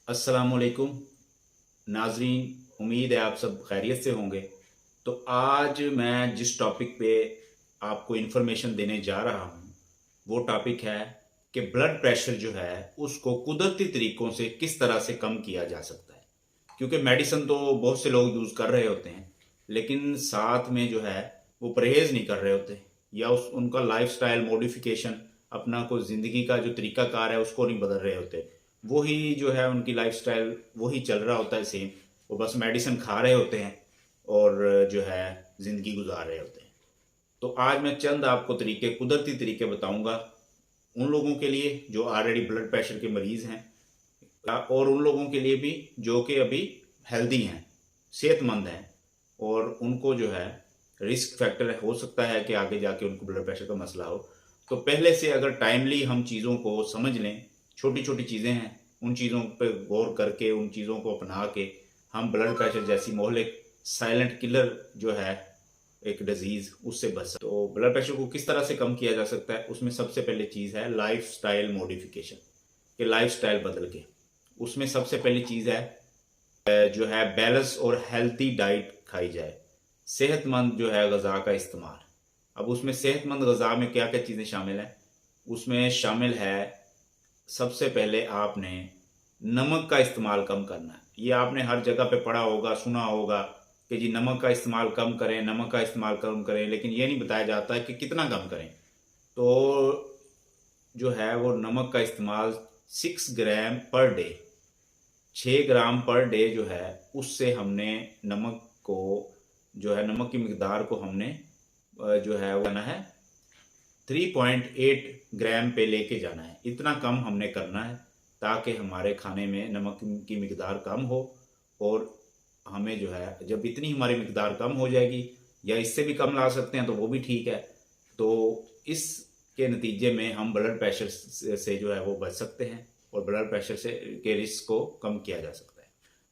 अस्सलामुअलैकुम नाजरीन, उम्मीद है आप सब खैरियत से होंगे। तो आज मैं जिस टॉपिक पे आपको इन्फॉर्मेशन देने जा रहा हूँ वो टॉपिक है कि ब्लड प्रेशर जो है उसको कुदरती तरीकों से किस तरह से कम किया जा सकता है। क्योंकि मेडिसिन तो बहुत से लोग यूज़ कर रहे होते हैं, लेकिन साथ में जो है वो परहेज़ नहीं कर रहे होते, या उस उनका लाइफस्टाइल मॉडिफिकेशन, अपना कोई ज़िंदगी का जो तरीकाकार है उसको नहीं बदल रहे होते। वही जो है उनकी लाइफस्टाइल वही चल रहा होता है सेम। वो बस मेडिसिन खा रहे होते हैं और जो है ज़िंदगी गुजार रहे होते हैं। तो आज मैं चंद आपको तरीके, कुदरती तरीके बताऊंगा उन लोगों के लिए जो ऑलरेडी ब्लड प्रेशर के मरीज़ हैं, और उन लोगों के लिए भी जो कि अभी हेल्दी हैं, सेहतमंद हैं, और उनको जो है रिस्क फैक्टर हो सकता है कि आगे जाके उनको ब्लड प्रेशर का मसला हो। तो पहले से अगर टाइमली हम चीज़ों को समझ लें, छोटी छोटी चीज़ें हैं, उन चीज़ों पर गौर करके उन चीज़ों को अपना के हम ब्लड प्रेशर जैसी मोहलिक साइलेंट किलर जो है एक डिजीज़ उससे बच सकते। तो ब्लड प्रेशर को किस तरह से कम किया जा सकता है, उसमें सबसे पहले चीज़ है लाइफ स्टाइल मॉडिफिकेशन, कि लाइफ स्टाइल बदल के। उसमें सबसे पहली चीज़ है जो है बैलेंस और हेल्थी डाइट खाई जाए, सेहतमंद जो है गज़ा का इस्तेमाल। अब उसमें सेहतमंद गज़ा में क्या क्या चीज़ें शामिल हैं, उसमें शामिल है सबसे पहले आपने नमक का इस्तेमाल कम करना है। ये आपने हर जगह पे पढ़ा होगा, सुना होगा कि जी नमक का इस्तेमाल कम करें, नमक का इस्तेमाल कम करें, लेकिन ये नहीं बताया जाता है कि कितना कम करें। तो जो है वो नमक का इस्तेमाल 6 ग्राम पर डे, 6 ग्राम पर डे जो है उससे हमने नमक को जो है नमक की मिकदार को हमने जो है वो करना है 3.8 ग्राम पे लेके जाना है। इतना कम हमने करना है ताकि हमारे खाने में नमक की मिकदार कम हो, और हमें जो है जब इतनी हमारी मिकदार कम हो जाएगी, या इससे भी कम ला सकते हैं तो वो भी ठीक है, तो इसके नतीजे में हम ब्लड प्रेशर से जो है वो बच सकते हैं और ब्लड प्रेशर से के रिस्क को कम किया जा सकता है।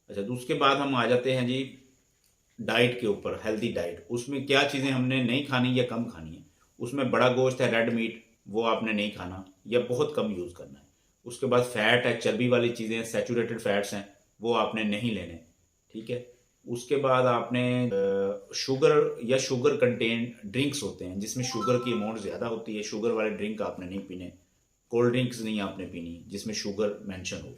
अच्छा, तो उसके बाद हम आ जाते हैं जी डाइट के ऊपर, हेल्दी डाइट। उसमें क्या चीज़ें हमने नहीं खानी या कम खानी है। उसमें बड़ा गोश्त है, रेड मीट, वो आपने नहीं खाना या बहुत कम यूज़ करना है। उसके बाद फैट है, चर्बी वाली चीज़ें, सैचुरेटेड फैट्स हैं, वो आपने नहीं लेने। ठीक है। उसके बाद आपने शुगर या शुगर कंटेन ड्रिंक्स होते हैं जिसमें शुगर की अमाउंट ज़्यादा होती है, शुगर वाले ड्रिंक आपने नहीं पीने। कोल्ड ड्रिंक्स नहीं आपने पीनी जिसमें शुगर मेंशन हो।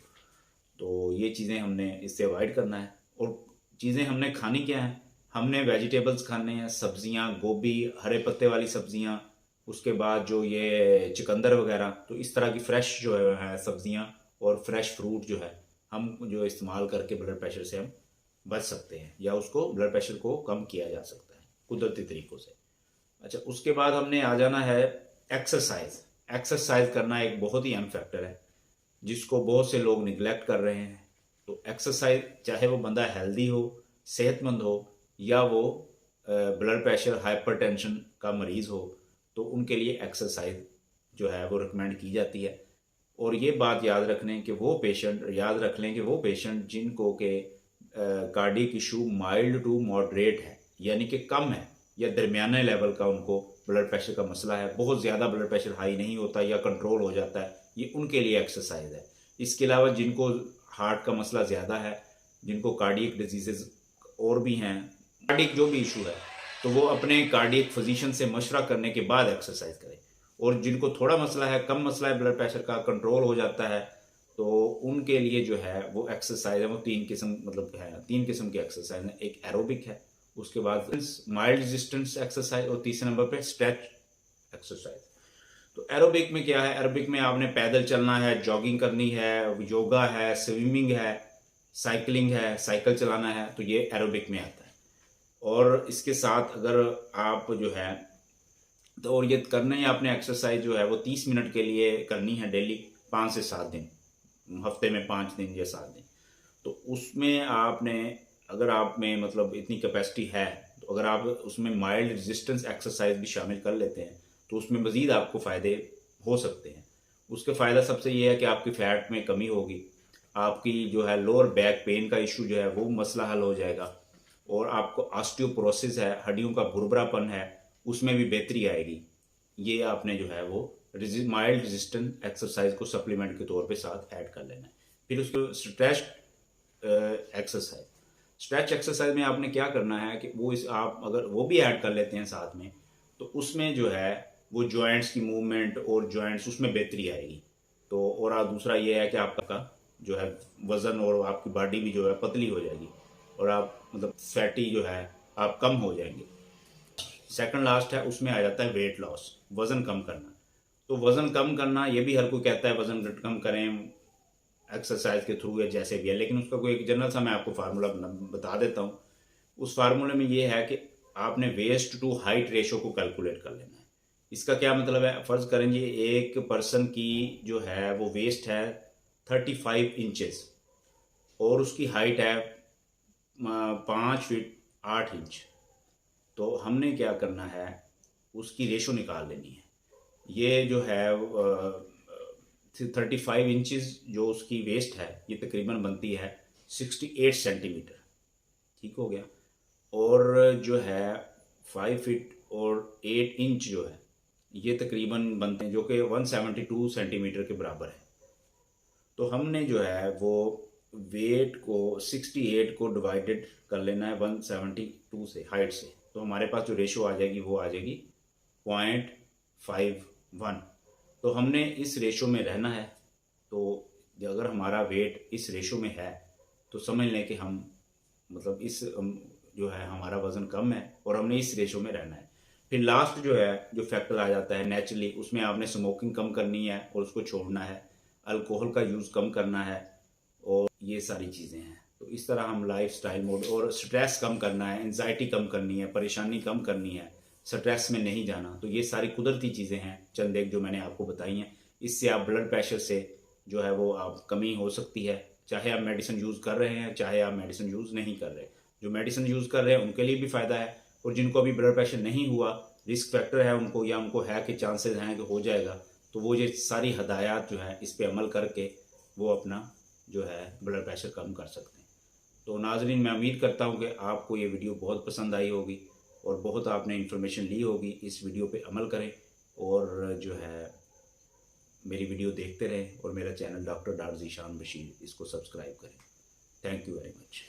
तो ये चीज़ें हमने इससे अवॉइड करना है। और चीज़ें हमने खानी क्या है, हमने वेजिटेबल्स खाने हैं, सब्जियां, गोभी, हरे पत्ते वाली सब्जियां, उसके बाद जो ये चुकंदर वगैरह, तो इस तरह की फ्रेश जो है सब्जियां और फ्रेश फ्रूट जो है हम जो इस्तेमाल करके ब्लड प्रेशर से हम बच सकते हैं, या उसको ब्लड प्रेशर को कम किया जा सकता है कुदरती तरीकों से। अच्छा, उसके बाद हमने आ जाना है एक्सरसाइज। एक्सरसाइज करना एक बहुत ही अहम फैक्टर है जिसको बहुत से लोग निगलेक्ट कर रहे हैं। तो एक्सरसाइज, चाहे वो बंदा हेल्दी हो, सेहतमंद हो, या वो ब्लड प्रेशर हाइपरटेंशन का मरीज़ हो, तो उनके लिए एक्सरसाइज जो है वो रिकमेंड की जाती है। और ये बात याद रख लें कि वो पेशेंट जिनको के cardiac issue mild to moderate है, यानी कि कम है या दरमियाने लेवल का उनको ब्लड प्रेशर का मसला है, बहुत ज़्यादा ब्लड प्रेशर हाई नहीं होता या कंट्रोल हो जाता है, ये उनके लिए एक्सरसाइज है। इसके अलावा जिनको हार्ट का मसला ज़्यादा है, जिनको कार्डियक डिजीज़ और भी हैं, कार्डियक जो भी इशू है, तो वो अपने कार्डियक फिजिशियन से मशवरा करने के बाद एक्सरसाइज करें। और जिनको थोड़ा मसला है, कम मसला है ब्लड प्रेशर का, कंट्रोल हो जाता है, तो उनके लिए जो है वो एक्सरसाइज है, वो तीन किस्म मतलब है, 3 किस्म की एक्सरसाइज है। एक एरोबिक है, उसके बाद माइल्ड रेजिस्टेंस एक्सरसाइज, और तीसरे नंबर पे स्ट्रेच एक्सरसाइज। तो एरोबिक में क्या है, एरोबिक में आपने पैदल चलना है, जॉगिंग करनी है, योगा है, स्विमिंग है, साइकिलिंग है, साइकिल चलाना है, तो ये एरोबिक में आता है। और इसके साथ अगर आप जो है तो और ये करना ही आपने एक्सरसाइज जो है वो 30 मिनट के लिए करनी है डेली, 5 से 7 दिन, हफ्ते में 5 दिन या 7 दिन। तो उसमें आपने, अगर आप में मतलब इतनी कैपेसिटी है, तो अगर आप उसमें माइल्ड रेजिस्टेंस एक्सरसाइज भी शामिल कर लेते हैं तो उसमें मज़ीद आपको फ़ायदे हो सकते हैं। उसके फ़ायदा सबसे ये है कि आपकी फ़ैट में कमी होगी, आपकी जो है लोअर बैक पेन का इशू जो है वो मसला हल हो जाएगा, और आपको ऑस्टियोपोरोसिस है, हड्डियों का भुरभुरापन है, उसमें भी बेहतरी आएगी। ये आपने जो है वो माइल्ड रेजिस्टेंट एक्सरसाइज को सप्लीमेंट के तौर पे साथ ऐड कर लेना है। फिर उसको स्ट्रेच एक्सरसाइज। स्ट्रेच एक्सरसाइज में आपने क्या करना है कि वो इस आप अगर वो भी ऐड कर लेते हैं साथ में, तो उसमें जो है वो जॉइंट्स की मूवमेंट और जॉइंट्स उसमें बेहतरी आएगी। तो और दूसरा ये है कि आपका जो है वज़न और आपकी बॉडी भी जो है पतली हो जाएगी, और आप मतलब फैटी जो है आप कम हो जाएंगे। सेकंड लास्ट है, उसमें आ जाता है वेट लॉस, वज़न कम करना। तो वज़न कम करना ये भी हर कोई कहता है वज़न कम करें एक्सरसाइज के थ्रू या जैसे भी है, लेकिन उसका कोई एक जनरल सा मैं आपको फार्मूला बता देता हूँ। उस फार्मूले में ये है कि आपने वेस्ट टू हाइट रेशो को कैलकुलेट कर लेना है। इसका क्या मतलब है, फ़र्ज़ करें जी एक पर्सन की जो है वो वेस्ट है 35 इंचेस और उसकी हाइट है 5 फीट 8 इंच। तो हमने क्या करना है, उसकी रेशो निकाल लेनी है। ये जो है 35 इंचेस जो उसकी वेस्ट है ये तकरीबन बनती है 68 सेंटीमीटर। ठीक हो गया। और जो है 5 फीट और 8 इंच जो है ये तकरीबन बनते हैं जो कि 172 सेंटीमीटर के बराबर है। तो हमने जो है वो वेट को 68 को डिवाइडेड कर लेना है 172 से, हाइट से। तो हमारे पास जो रेशो आ जाएगी वो आ जाएगी 0.51। तो हमने इस रेशो में रहना है। तो अगर हमारा वेट इस रेशो में है तो समझ लें कि हम मतलब इस जो है हमारा वज़न कम है और हमने इस रेशो में रहना है। फिर लास्ट जो है जो फैक्टर आ जाता है नेचुरली, उसमें आपने स्मोकिंग कम करनी है और उसको छोड़ना है, अल्कोहल का यूज़ कम करना है, और ये सारी चीज़ें हैं। तो इस तरह हम लाइफ स्टाइल मोड और स्ट्रेस कम करना है, एंजाइटी कम करनी है, परेशानी कम करनी है, स्ट्रेस में नहीं जाना। तो ये सारी कुदरती चीज़ें हैं चंद एक जो मैंने आपको बताई हैं। इससे आप ब्लड प्रेशर से जो है वो आप कमी हो सकती है, चाहे आप मेडिसिन यूज़ कर रहे हैं चाहे आप मेडिसिन यूज़ नहीं कर रहे। जो मेडिसिन यूज़ कर रहे हैं उनके लिए भी फ़ायदा है, और जिनको अभी ब्लड प्रेशर नहीं हुआ, रिस्क फैक्टर है उनको, या उनको है कि चांसेस हैं कि हो जाएगा, तो वो ये सारी हदायत जो है इस पर अमल करके वो अपना जो है ब्लड प्रेशर कम कर सकते हैं। तो नाज़रीन, मैं उम्मीद करता हूँ कि आपको ये वीडियो बहुत पसंद आई होगी और बहुत आपने इन्फॉर्मेशन ली होगी। इस वीडियो पे अमल करें और जो है मेरी वीडियो देखते रहें, और मेरा चैनल डॉक्टर ज़ीशान बशीर इसको सब्सक्राइब करें। Thank you very much.